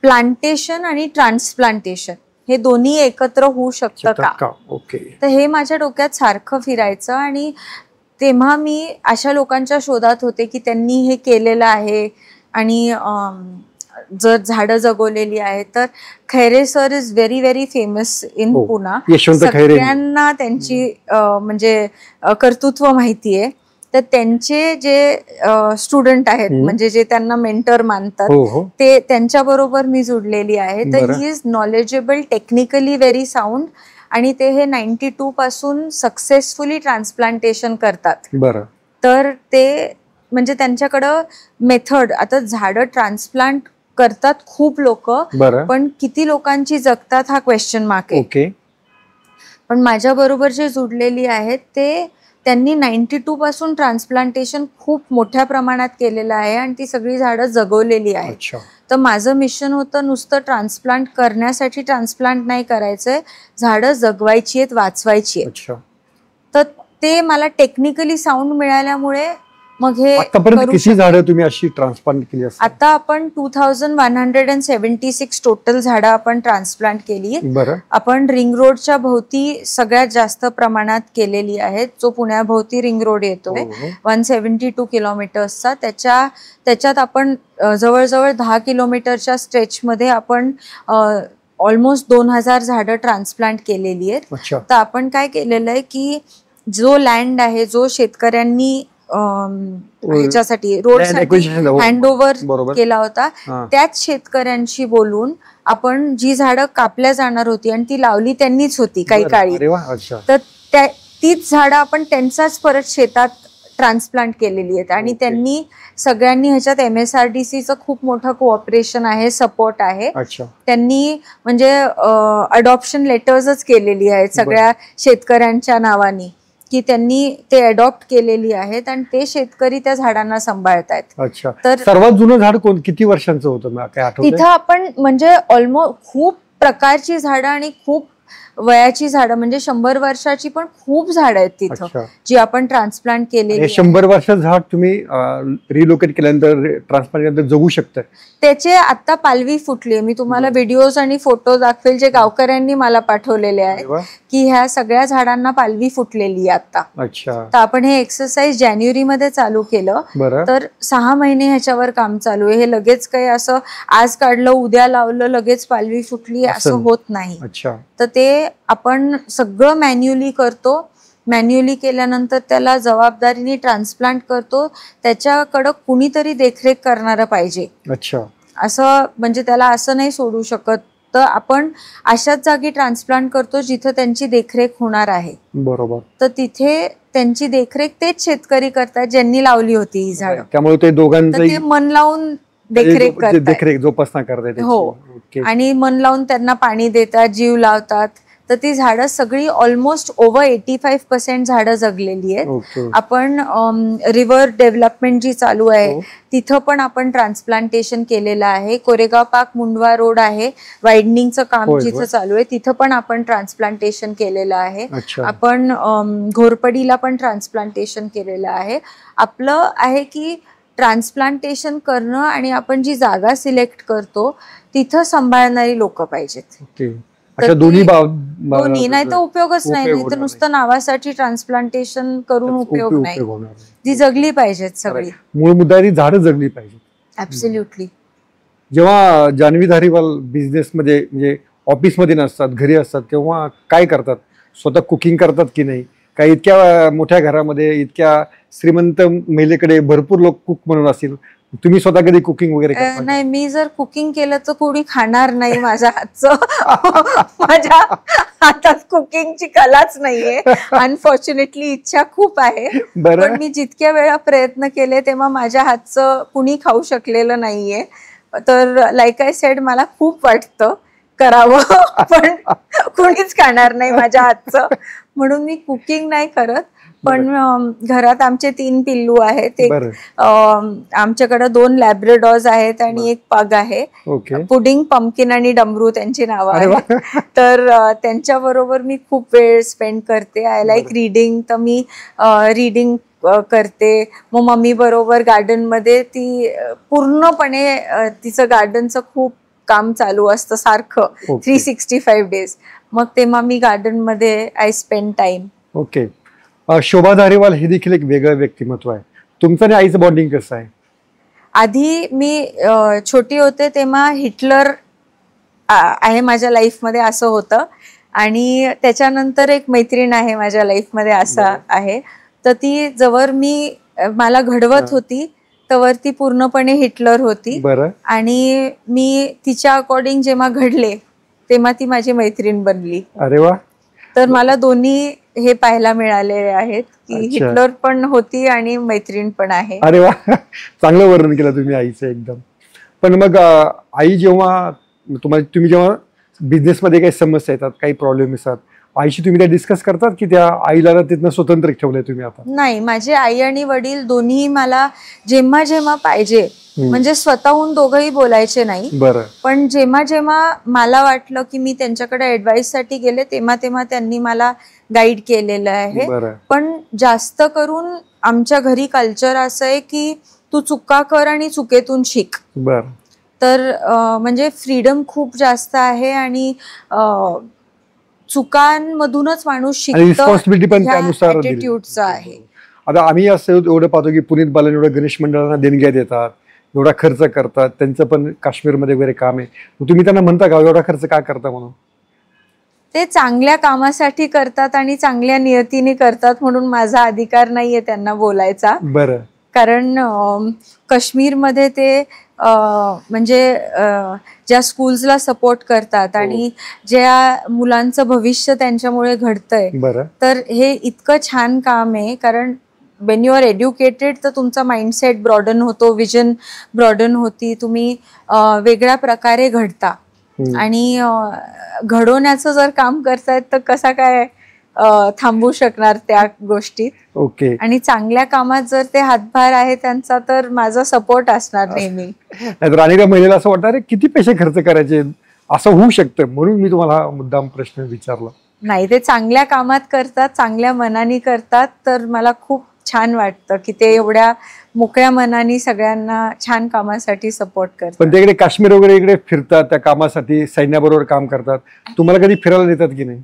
प्लांटेशन आणि ट्रान्सप्लांटेशन हे दोन्ही एकत्र होऊ शकतं का? तर हे माझ्या डोक्यात सारखं फिरायचं आणि तेव्हा मी अशा लोकांच्या शोधात होते की त्यांनी हे केलेलं आहे आणि जर झाडं जगवलेली आहेत, तर Khaire sir is very very famous in Poona. सगळ्यांना त्यांची म्हणजे कर्तृत्व माहिती आहे. तर त्यांचे जे स्टुडंट आहेत, म्हणजे जे त्यांना मेंटर मानतात, ते त्यांच्या बरोबर मी जुडलेली आहे. तर he is knowledgeable, technically very sound, आणि ते हे 92 पासून सक्सेसफुली ट्रान्सप्लांटेशन करतात. तर ते म्हणजे त्यांच्याकडं मेथड, आता झाडं ट्रान्सप्लांट करतात खूप लोक, पण किती लोकांची जगतात हा क्वेश्चन मार्क आहे. पण माझ्या बरोबर जे जुडलेली आहेत ते त्यांनी 92 पासून ट्रान्सप्लांटेशन खूप मोठ्या प्रमाणात केलेलं आहे आणि ती सगळी झाडं जगवलेली आहेत. तर माझं मिशन होतं नुसतं ट्रान्सप्लांट करण्यासाठी ट्रान्सप्लांट नाही करायचंय, झाडं जगवायची आहेत, वाचवायची आहेत. तर ते मला टेक्निकली साऊंड मिळाल्यामुळे मग हे किती झाडं तुम्ही अशी ट्रान्सप्लांट केली? आता आपण 2176 टोटल झाडं आपण ट्रान्सप्लांट केली. आपण रिंग रोडच्या भोवती सगळ्यात जास्त प्रमाणात केलेली आहेत. जो पुण्याभोवती रिंग रोड येतोय 172 किलोमीटर्सचा, त्याच्यात आपण जवळजवळ 10 किलोमीटरच्या स्ट्रेचमध्ये आपण ऑलमोस्ट 2000 झाडं ट्रान्सप्लांट केलेली आहेत. तर आपण काय केलेलं आहे की जो लँड आहे, जो शेतकऱ्यांनी ह्याच्यासाठी रोडसाठी हँडओव्हर केला होता, त्याच शेतकऱ्यांशी बोलून आपण जी झाडं कापल्या जाणार होती आणि ती लावली त्यांनीच होती काही काळी, तर तीच झाडं आपण त्यांचाच परत शेतात ट्रान्सप्लांट केलेली आहेत. आणि त्यांनी सगळ्यांनी ह्याच्यात MSRDCचं खूप मोठं कोऑपरेशन आहे, सपोर्ट आहे. त्यांनी म्हणजे अडॉप्शन लेटर्सच केलेली आहेत सगळ्या शेतकऱ्यांच्या नावानी, की त्यांनी ते अडॉप्ट केलेली आहेत आणि ते शेतकरी त्या झाडांना सांभाळतायत. तर सर्वात जुनं झाड किती वर्षांचं होतं तिथं? आपण म्हणजे ऑलमोस्ट खूप प्रकारची झाडं आणि खूप वयाची झाडं, म्हणजे 100 वर्षाची पण खूप झाड आहेत तिथं जी आपण ट्रान्सप्लांट केलेली. 100 वर्षाचं झाड तुम्ही रिलोकेट केल्यानंतर ट्रान्सप्लांट केल्यानंतर जगू शकतं? त्याचे आता पालवी फुटली. मी तुम्हाला व्हिडिओज आणि फोटो दाखवेल जे गावकऱ्यांनी मला पाठवलेले आहे की ह्या सगळ्या झाडांना पालवी फुटलेली आहे आता. तर आपण हे एक्सरसाइज जानेवारीमध्ये चालू केलं, तर 6 महिने ह्याच्यावर काम चालू आहे. हे लगेच काही असं आज काढलं उद्या लावलं लगेच पालवी फुटली असं होत नाही. तर ते आपण सगळं मॅन्युअली करतो. मॅन्युअली केल्यानंतर त्याला जबाबदारीने ट्रान्सप्लांट करतो. त्याच्याकडं कुणीतरी देखरेख करणारं पाहिजे. असं म्हणजे त्याला असं नाही सोडू शकत. तर आपण अशाच जागी ट्रान्सप्लांट करतो जिथं त्यांची देखरेख होणार आहे. बरोबर. तर तिथे त्यांची देखरेख तेच शेतकरी करतात ज्यांनी लावली होती ही झाडं. त्यामुळे ते दोघांचं मन लावून देखरेख करतात, जोपासना करतात. हो, आणि मन लावून त्यांना पाणी देतात, जीव लावतात. तर ती झाडं सगळी ऑलमोस्ट ओव्हर 85% झाडं जगलेली आहेत. आपण रिव्हर डेव्हलपमेंट जी चालू आहे तिथं पण आपण ट्रान्सप्लांटेशन केलेलं आहे. कोरेगाव पार्क मुंडवा रोड आहे, वाईडनिंगचं काम जिथं चालू आहे तिथं पण आपण ट्रान्सप्लांटेशन केलेलं आहे. आपण घोरपडीला पण ट्रान्सप्लांटेशन केलेलं आहे. आपलं आहे की ट्रान्सप्लांटेशन करणं आणि आपण जी जागा सिलेक्ट करतो तिथं सांभाळणारी लोक पाहिजेत. दोन्ही नाही तर उपयोगच नाही. तर नुसतं नावासाठी ट्रान्सप्लांटेशन करून उपयोग नाही. ती जगली पाहिजेत सगळी. मूळ मुद्दा झाडं जगली पाहिजेत. ऍब्सोल्युटली. जेव्हा जान्हवी धारीवाल बिझनेस मध्ये म्हणजे ऑफिस मध्ये नसतात, घरी असतात, तेव्हा काय करतात? स्वतः कुकिंग करतात की नाही? काही इतक्या मोठ्या घरामध्ये इतक्या श्रीमंत महिलेकडे भरपूर लोक कुक म्हणून असतील, तुम्ही स्वतः कधी कुकिंग वगैरे? नाही, मी जर कुकिंग केलं तर कोणी खाणार नाही माझ्या हातचं. माझ्या हातात कुकिंगची कलाच नाहीये. अनफॉर्च्युनेटली इच्छा खूप आहे, पण मी जितक्या वेळा प्रयत्न केले तेव्हा माझ्या हातचं कुणी खाऊ शकलेलं नाहीये. तर लाईक आय सेड, मला खूप वाटतं करावं पण कुणीच खाणार नाही माझ्या हातचं, म्हणून मी कुकिंग नाही करत. पण घरात आमचे 3 पिल्लू आहेत. एक आमच्याकडे 2 लॅब्राडॉर्स आहेत आणि एक पग आहे. पुडिंग, पंपकिन आणि डमरू त्यांची नावं आहेत. तर त्यांच्या बरोबर मी खूप वेळ स्पेंड करते. आय लाईक रीडिंग, तर मी रीडिंग करते. मग मम्मी बरोबर गार्डन मध्ये ती पूर्णपणे तिचं गार्डनचं खूप काम चालू असतं सारखं 365 डेज. मग तेव्हा मी गार्डन मध्ये आय स्पेंड टाइम. ओके. शोभा धारीवाल हे देखील एक वेगळं व्यक्तिमत्व आहे. तुमचं आणि आईचं बॉन्डिंग कसं आहे? आधी मी छोटी होते तेव्हा हिटलर आहे माझ्या लाईफमध्ये असं होतं, आणि त्याच्यानंतर एक मैत्रीण आहे माझ्या लाईफमध्ये असं आहे. तर ती जवळ मला घडवत होती तवर ती पूर्णपणे हिटलर होती. आणि मी तिच्या अकॉर्डिंग जेव्हा घडले तेव्हा ती माझी मैत्रीण बनली. अरे वा. तर मला दोन्ही हे पाहायला मिळाले आहेत की हिटलर पण होती आणि मैत्रीण पण आहे. अरे वा, चांगलं वर्णन केलं तुम्ही आईचं एकदम. पण मग आई जेव्हा तुम्ही जेव्हा बिझनेसमध्ये काही समस्या येतात, काही प्रॉब्लेम येतात, आईशी तुम्ही त्या डिस्कस करतात की त्या आईला तिथनं स्वतंत्र ठेवलंय तुम्ही आता? नाही, माझे आई आणि वडील दोन्ही मला जेव्हा जेव्हा पाहिजे, म्हणजे स्वतःहून दोघंही बोलायचे नाही, पण जेव्हा जेव्हा मला वाटलं की मी त्यांच्याकडे ऍडवाइस साठी गेले तेव्हा तेव्हा त्यांनी मला गाईड केलेलं आहे. पण जास्त करून आमच्या घरी कल्चर असं आहे की तू चुका कर आणि चुकेतून शिक. तर म्हणजे फ्रीडम खूप जास्त आहे आणि चुकांमधूनच माणूस शिकतो. रिस्पॉन्सिबिलिटी पण त्यानुसार ॲटिट्यूडचं आहे. आता आम्ही असं एवढं पाहतो की पुनीत बालन एवढं गणेश मंडळांना देणग्या देतात, एवढा खर्च करतात, त्यांचं पण काश्मीरमध्ये वगैरे काम आहे. तुम्ही त्यांना म्हणता का एवढा खर्च का करता म्हणून? ते चांगल्या कामासाठी करतात आणि चांगल्या नियतीने करतात, म्हणून माझा अधिकार नाहीये त्यांना बोलायचा. कारण काश्मीरमध्ये ते म्हणजे ज्या स्कूल्सला सपोर्ट करतात आणि ज्या मुलांचं भविष्य त्यांच्यामुळे घडतंय, तर हे इतकं छान काम आहे. कारण वेन यू आर एड्युकेटेड तर तुमचा माइंडसेट ब्रॉडन होतो, विजन ब्रॉडन होती, तुम्ही वेगळ्या प्रकारे घडता. आणि घडवण्याचं जर काम करतायत तर कसा काय थांबू शकणार त्या गोष्टीत. ओके. आणि चांगल्या कामात जर ते हातभार आहे त्यांचा तर माझा सपोर्ट असणार नेहमी. अनेक महिलेला असं वाटतं अरे किती पैसे खर्च करायचे, असं होऊ शकतं, म्हणून मी तुम्हाला मुद्दाम प्रश्न विचारला. नाही, ते चांगल्या कामात करतात, चांगल्या मनाने करतात, तर मला खूप छान वाटतं की ते एवढ्या मोकळ्या मनाने सगळ्यांना छान कामासाठी सपोर्ट करतात. पण तिकडे काश्मीर वगैरे इकडे फिरतात, त्या कामासाठी सैन्याबरोबर काम करतात, तुम्हाला कधी फिरायला देतात की नाही?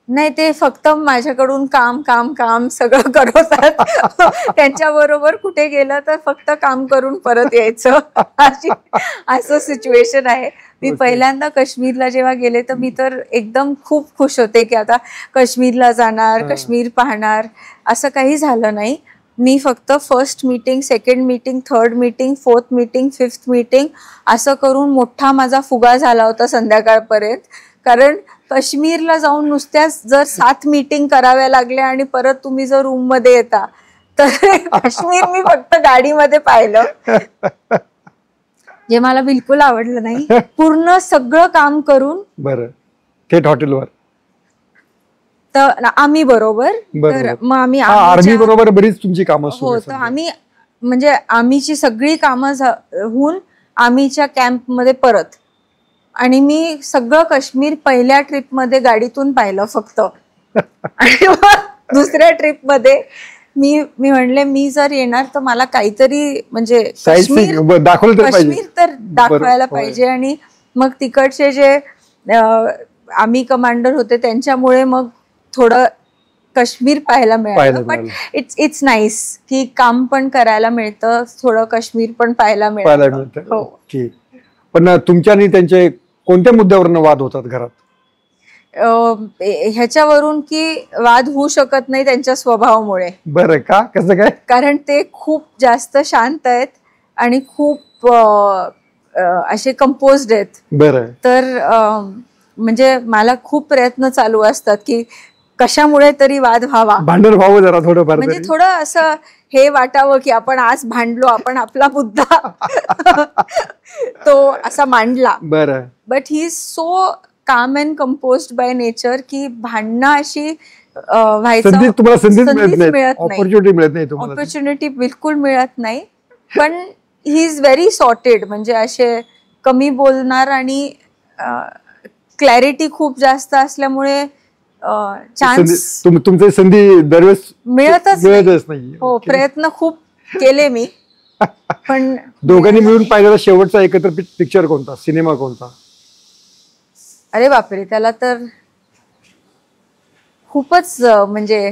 नाही, ते फक्त माझ्याकडून काम काम काम सगळं करवतात. त्यांच्या बरोबर कुठे गेलं तर फक्त काम करून परत यायचं, असं सिच्युएशन आहे. मी पहिल्यांदा काश्मीरला जेव्हा गेले तर मी तर एकदम खूप खुश होते की आता काश्मीरला जाणार, काश्मीर पाहणार. असं काही झालं नाही. मी फक्त first meeting, second meeting, third meeting, fourth meeting, fifth meeting असं करून मोठा माझा फुगा झाला होता संध्याकाळपर्यंत. कारण काश्मीरला जाऊन नुसत्याच जर 7 मीटिंग कराव्या लागल्या आणि परत तुम्ही जर रूम मध्ये येता तर काश्मीर मी फक्त गाडीमध्ये पाहिलं, जे मला बिलकुल आवडलं नाही. पूर्ण सगळं काम करून थेट हॉटेलवर तर आम्ही बरोबर, तर मग आम्ही आर्मी बरोबर बरीच तुमची कामं हो, तर आम्ही म्हणजे आम्हीची सगळी कामं होऊन आम्हीच्या कॅम्प मध्ये परत. आणि मी सगळं काश्मीर पहिल्या ट्रिप मध्ये गाडीतून पाहिलं फक्त. आणि दुसऱ्या ट्रिप मध्ये मी म्हणले मी जर येणार तर मला काहीतरी म्हणजे काश्मीर तर दाखवायला पाहिजे. आणि मग तिकडचे जे आम्ही कमांडर होते त्यांच्यामुळे मग थोडं काश्मीर पाहायला मिळालं. बट इट्स नाईस की काम पण करायला मिळतं, थोडं काश्मीर पण पाहायला मिळतं. पण तुमच्या आणि त्यांचे कोणत्या मुद्द्यावरून वाद होतात घरात? ह्याच्यावरून की वाद होऊ शकत नाही त्यांच्या स्वभावामुळे. बरं का? कसं काय? कारण ते खूप जास्त शांत आहेत आणि खूप असे कंपोज्ड आहेत. बरं. तर म्हणजे मला खूप प्रयत्न चालू असतात की कशामुळे तरी वाद व्हावा, भांडण व्हावं जरा थोडंफार, म्हणजे थोडं असं हे वाटावं की आपण आज भांडलो, आपण आपला मुद्दा तो असा मांडला. बरं. बट ही इज सो काम अँड कंपोज्ड बाय नेचर की भांडणं अशी व्हायचं ऑपॉर्च्युनिटी बिलकुल मिळत नाही. पण ही इज व्हेरी सॉर्टेड, म्हणजे असे कमी बोलणार आणि क्लॅरिटी खूप जास्त असल्यामुळे चान्स तुमचे संधी दरवेळेस मिळतच नाही. हो, प्रयत्न खूप केले मी. पण दोघांनी मिळून पाहिलेला शेवटचा एकत्र पिक्चर कोणता, सिनेमा कोणता? अरे बापरे, त्याला तर खूपच म्हणजे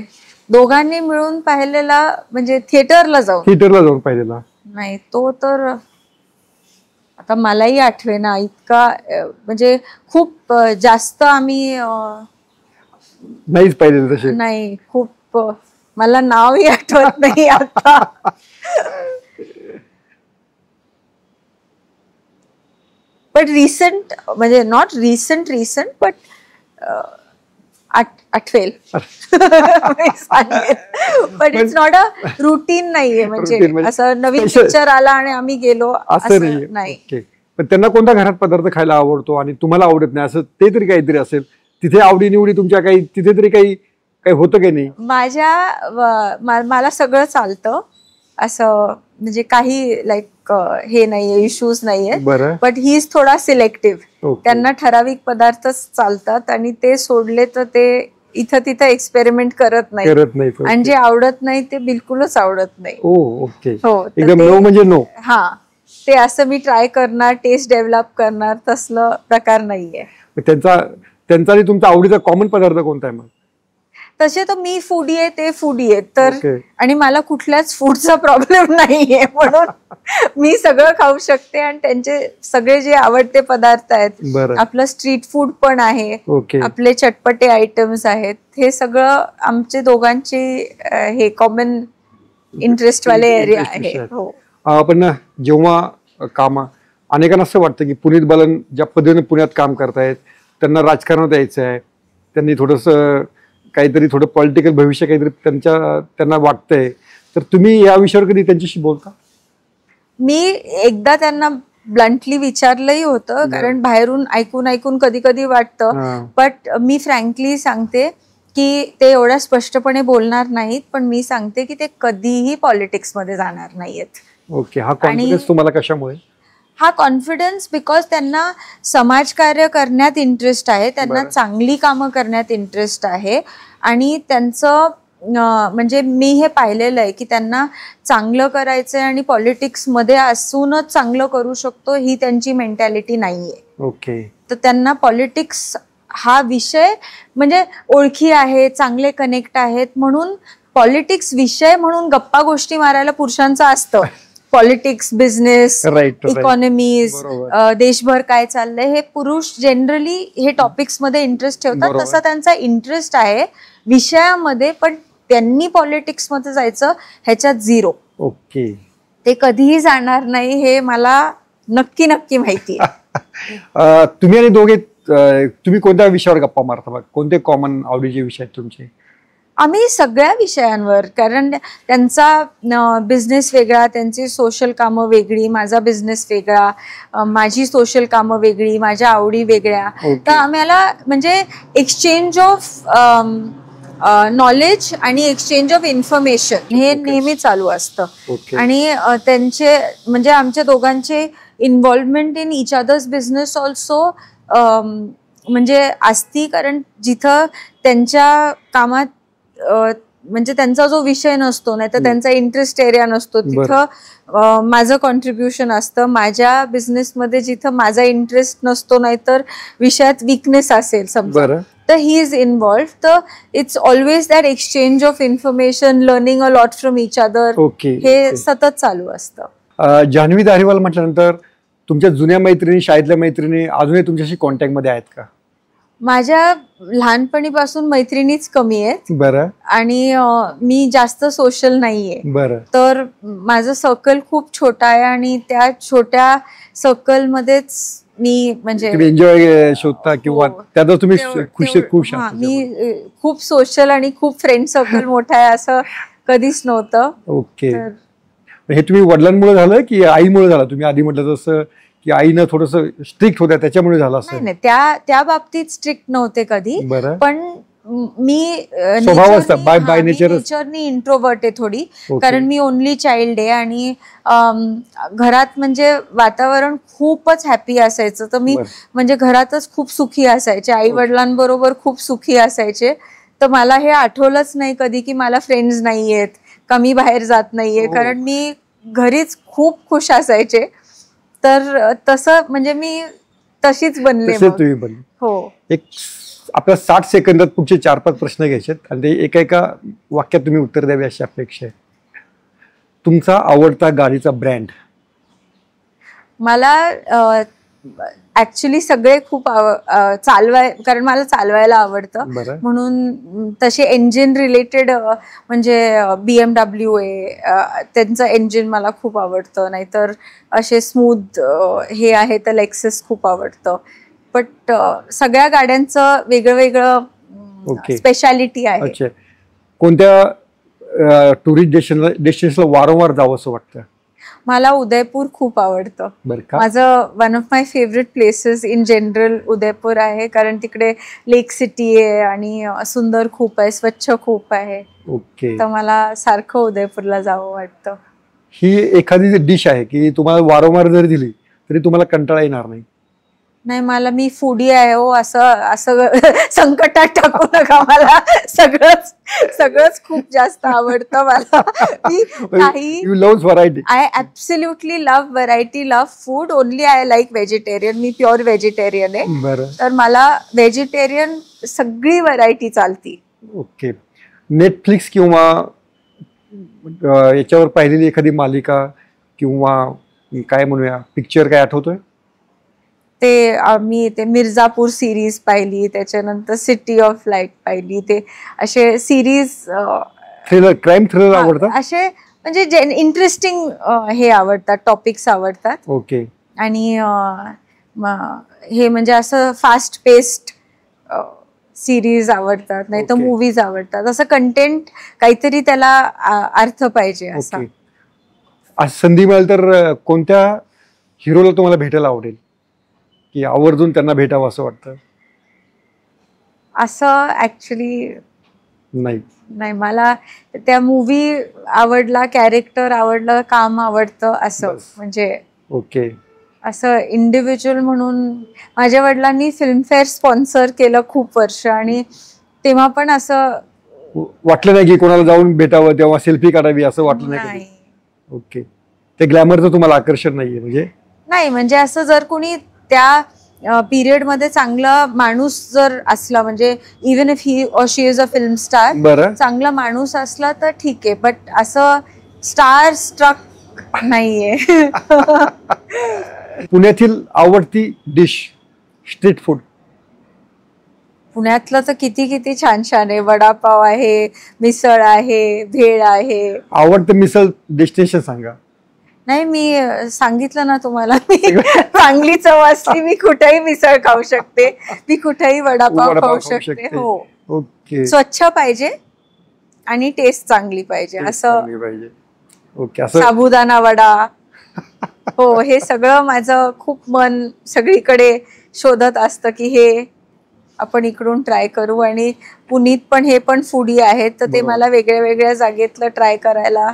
दोघांनी मिळून पाहिलेला, म्हणजे थिएटरला जाऊन पाहिलेला नाही तो तर आता मलाही आठवेना इतका, म्हणजे खूप जास्त आम्ही नाहीच पाहिजे तसे. नाही, खूप मला नावही आठवत नाही आता. बट रिसेंट, म्हणजे नॉट रिसेंट बट आठवेल. But it's not a routine नाहीये, म्हणजे असं नवीन पिक्चर आला आणि आम्ही गेलो असं नाही. पण त्यांना कोणता घरात पदार्थ खायला आवडतो आणि तुम्हाला आवडत नाही असं ते तरी काहीतरी असेल तिथे, आवडी निवडी तुमच्या काही तिथे तरी काही होतं की नाही? मला सगळं चालतं असं, म्हणजे काही लाईक हे नाहीये, इश्यूज नाहीये. बट ही इज थोडा सिलेक्टिव्ह. त्यांना ठराविक पदार्थच चालतात आणि ते सोडले तर ते इथं तिथं एक्सपेरिमेंट करत नाही. आणि जे आवडत नाही ते बिलकुलच आवडत नाही. ओके. हो, एकदम नो म्हणजे नो. हा, ते असं मी ट्राय करणार, टेस्ट डेव्हलप करणार, तसलं प्रकार नाहीये. त्यांचा आणि तुमचा आवडीचा कॉमन पदार्थ कोणता आहे मग? तसे तर मी फूडी आहे, ते फूडी आहेत तर, आणि मला कुठल्याच फूडचा प्रॉब्लेम नाहीये, म्हणून मी सगळं खाऊ शकते. आणि त्यांचे सगळे जे आवडते पदार्थ आहेत, आपलं स्ट्रीट फूड पण आहे, आपले चटपटे आयटम्स आहेत, हे सगळं आमचे दोघांचे हे कॉमन इंटरेस्ट वाले एरिया आहे. हो. पण जेव्हा अनेकांना असं वाटतं की पुनीत बालन ज्या पद्धतीने पुण्यात काम करतायत, त्यांना राजकारणात यायचं आहे, त्यांनी थोडंसं काहीतरी थोडं पॉलिटिकल भविष्य काहीतरी त्यांना वाटतंय, तर तुम्ही या विषयावर कधी त्यांच्याशी बोलता? मी एकदा त्यांना ब्लंटली विचारलंही होतं, कारण बाहेरून ऐकून कधी कधी वाटतं. बट मी फ्रँकली सांगते की ते एवढ्या स्पष्टपणे बोलणार नाहीत, पण मी सांगते की ते कधीही पॉलिटिक्स मध्ये जाणार नाहीयेत. ओके. हा कॉन्फिडन्स तुम्हाला कशामुळे? हा कॉन्फिडन्स बिकॉज त्यांना समाजकार्य करण्यात इंटरेस्ट आहे, त्यांना चांगली कामं करण्यात इंटरेस्ट आहे. आणि त्यांचं म्हणजे मी हे पाहिलेलं आहे की त्यांना चांगलं करायचंय आणि पॉलिटिक्स मध्ये असूनच चांगलं करू शकतो ही त्यांची मेंटॅलिटी नाहीये. ओके. तर त्यांना पॉलिटिक्स हा विषय म्हणजे ओळखी आहे, चांगले कनेक्ट आहेत, म्हणून पॉलिटिक्स विषय म्हणून गप्पा गोष्टी मारायला पुरुषांचं असतं. पॉलिटिक्स, बिझनेस, इकॉनॉमीज, देशभर काय चाललंय हे पुरुष जनरली हे टॉपिक्स मध्ये इंटरेस्ट ठेवतात. तसा त्यांचा इंटरेस्ट आहे विषयामध्ये, पण त्यांनी पॉलिटिक्स मध्ये जायचं ह्याच्यात झिरो. ओके. ते कधीही जाणार नाही हे मला नक्की माहिती आहे. तुम्ही आणि दोघे तुम्ही कोणत्या विषयावर गप्पा मारता? मग कोणते कॉमन आवडीचे विषय आहेत तुमचे? आम्ही सगळ्या विषयांवर, कारण त्यांचा बिझनेस वेगळा, त्यांची सोशल कामं वेगळी, माझा बिझनेस वेगळा, माझी सोशल कामं वेगळी, माझ्या आवडी वेगळ्या. तर आम्हाला म्हणजे एक्सचेंज ऑफ नॉलेज आणि एक्सचेंज ऑफ इन्फॉर्मेशन हे नेहमी चालू असतं. आणि त्यांचे म्हणजे आमच्या दोघांचे involvement in each others business also म्हणजे असती, कारण जिथं त्यांच्या कामात म्हणजे त्यांचा जो विषय नसतो, नाही तर त्यांचा इंटरेस्ट एरिया नसतो, तिथं माझं कॉन्ट्रीब्युशन असतं. माझ्या बिझनेसमध्ये जिथं माझा इंटरेस्ट नसतो, नाहीतर विषयात वीकनेस असेल समजा, तर ही इज इन्व्हॉल्व्ड. तर it's always that exchange of information, learning a lot from each other, हे सतत चालू असतं. जान्हवी धारीवाल म्हटल्यानंतर तुमच्या जुन्या मैत्रिणी, शाळेतल्या मैत्रिणी अजूनही तुमच्याशी कॉन्टॅक्ट मध्ये आहेत का? माझ्या लहानपणीपासून मैत्रिणीच कमी आहेत. बरं. आणि मी जास्त सोशल नाहीये. बरं. तर माझं सर्कल खूप छोटा आहे आणि त्या छोट्या सर्कल मध्येच मी म्हणजे एन्जॉय शोधता किंवा त्यात तुम्ही खुश आहात? मी खूप सोशल आणि खूप फ्रेंड सर्कल मोठा आहे असं कधीच नव्हतं. ओके. हे तुम्ही वडिलांमुळे झालं की आईमुळे झालं? तुम्ही आधी म्हटलं तसं की आईनं थोडस स्ट्रिक्ट होत्या त्याच्यामुळे झालं असं? नाही, त्या बाबतीत स्ट्रिक्ट नव्हते कधी, पण मी नेचरनी इंट्रोवर्ट आहे थोडी, कारण मी ओनली चाइल्ड आहे. आणि घरात म्हणजे वातावरण खूपच हॅपी असायचं, तर मी म्हणजे घरातच खूप सुखी असायचे, आई वडिलांबरोबर खूप सुखी असायचे. तर मला हे आठवलंच नाही कधी की मला फ्रेंड्स नाहीयेत, कमी बाहेर जात नाहीये, कारण मी घरीच खूप खुश असायचे. तर तसं म्हणजे मी तशीच बनले. हो. एक आपल्या 60 सेकंदात पुढचे 4-5 प्रश्न घ्यायचे आणि ते एका वाक्यात तुम्ही उत्तर द्यावे अशी अपेक्षा आहे. तुमचा आवडता गाडीचा ब्रँड? मला ऍक्च्युली सगळे खूप कारण मला चालवायला आवडतं, म्हणून तसे इंजिन रिलेटेड म्हणजे BMW आहे, त्यांचं इंजिन मला खूप आवडतं. नाहीतर असे स्मूथ हे आहे तर लेक्सस खूप आवडतं. बट सगळ्या गाड्यांचं वेगळं वेगळं स्पेशालिटी आहे. कोणत्या टुरिस्ट डेस्टिनेशनला वारंवार जावं असं वाटतं? मला उदयपूर खूप आवडतं. माझं one of my favourite places in general Udaipur आहे, कारण तिकडे लेक सिटी आहे आणि सुंदर खूप आहे, स्वच्छ खूप आहे. तर मला सारखं उदयपूरला जावं वाटतं. ही एखादी डिश आहे की तुम्हाला वारंवार जरी दिली तरी तुम्हाला कंटाळा येणार नाही? नाही, मी फूडी आहे हो, असं संकटात टाकू नका. मला सगळंच खूप जास्त आवडतं. मला I absolutely love variety, love food. Only I like vegetarian. Me pure vegetarian आहे, तर मला व्हेजिटेरियन सगळी व्हरायटी चालती. ओके. नेटफ्लिक्स किंवा याच्यावर पाहिलेली एखादी मालिका किंवा काय म्हणूया पिक्चर काय आठवतोय? मी मिर्जापूर सिरीज पाहिली, त्याच्यानंतर सिटी ऑफ लाईट पाहिली. ते असे सिरीज क्राईम थ्रिलर आवडतात, असे म्हणजे इंटरेस्टिंग हे आवडतात, टॉपिक्स आवडतात. ओके. आणि हे म्हणजे असं फास्ट पेस्ड सिरीज आवडतात, नाही तर मूवीज आवडतात. असं कंटेंट काहीतरी त्याला अर्थ पाहिजे. असं संधी मिळाली तर कोणत्या हिरोला तुम्हाला भेटायला आवडेल की आवर्जून त्यांना भेटावं असं वाटतं? असं ऍक्च्युली नाही. मला त्या मूवी आवडला, कॅरेक्टर आवडलं, काम आवडतं असं. म्हणजे ओके. असं इंडिव्हिज्युअल म्हणून माझ्या वडिलांनी फिल्मफेअर स्पॉन्सर केलं खूप वर्ष, आणि तेव्हा पण असं वाटलं नाही की कोणाला जाऊन भेटावं तेव्हा सेल्फी काढावी असं वाटलं नाही? ओके. ते ग्लॅमरचं तुम्हाला आकर्षण नाहीये? म्हणजे नाही, म्हणजे असं जर कोणी त्या पिरियड मध्ये चांगला माणूस जर असला, म्हणजे even if he or she is a film star, चांगला माणूस असला तर ठीक आहे. बट असं स्टार स्ट्रक नाहीये. पुण्यातील आवडती डिश, स्ट्रीट फूड? पुण्यातलं तर किती छान छान आहे. वडापाव आहे, मिसळ आहे, भेळ आहे. आवडतं मिसळ डेस्टिनेशन सांगा. नाही, मी सांगितलं ना तुम्हाला, मी चांगली चव असली मी कुठेही मिसळ खाऊ शकते, मी कुठेही वडापाव खाऊ शकते. हो. ओके. स्वच्छ पाहिजे आणि टेस्ट चांगली पाहिजे. असं ओके. साबुदाणा वडा, हो, हे सगळं माझं खूप मन सगळीकडे शोधत असतं की हे आपण इकडून ट्राय करू. आणि पुनीत पण हे पण फूडी आहेत, तर ते मला वेगळ्या वेगळ्या जागेतलं ट्राय करायला.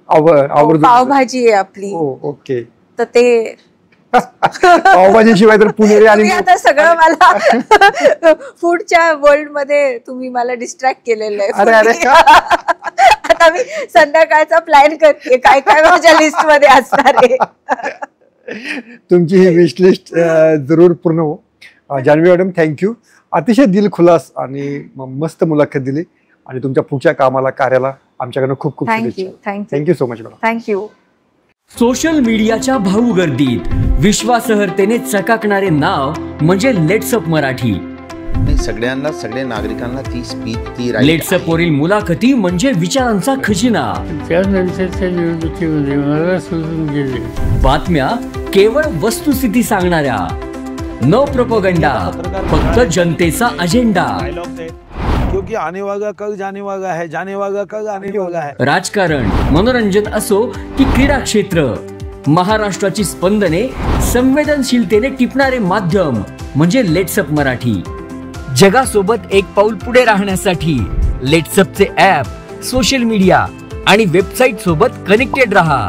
पावभाजी आहे आपली. ओके. तर ते पावभाजी शिवाय तर पुणेरी आणि आता सगळं मला फूडच्या वर्ल्ड मध्ये तुम्ही मला डिस्ट्रॅक्ट केलेलं आहे. आता मी संध्याकाळचा प्लॅन करते काय काय माझ्या लिस्ट मध्ये असणार आहे. तुमची ही विश लिस्ट जरूर पूर्ण हो. Jahnavi madam, thank you. अतिशय दिलखुलास आणि मस्त मुलाखत दिली, आणि तुमच्या पुढच्या कामाला, कार्याला आमच्याकडनं खूप खूप शुभेच्छा. Thank you so much madam. Thank you. Social मीडियाच्या भाऊ गर्दीत विश्वासार्हतेने चकाकणारे नाव म्हणजे लेट्सअप मराठी. सगळ्यांना, सगळ्या नागरिकांना ती स्पीच, ती लेट्सअप वरील मुलाखती म्हणजे विचारांचा खजिना. त्यानंतरच्या निवडणुकीमध्ये मला सोडून गेले. बातम्या केवळ वस्तुस्थिती सांगणाऱ्या, न प्रोपगंडा, फक्त जनतेचा अजेंडा. क्योंकि आने वाला कल जाने वाला है, जाने वाला कल आने वाला है. राजकारण, मनोरंजन असो की क्रीडा क्षेत्र, महाराष्ट्राची स्पंदने संवेदनशीलतेने टिपणारे माध्यम म्हणजे लेट्सअप मराठी. जगासोबत एक पाऊल पुढे राहण्यासाठी लेट्सअपचे ॲप, सोशल मीडिया आणि वेबसाईट सोबत कनेक्टेड रहा.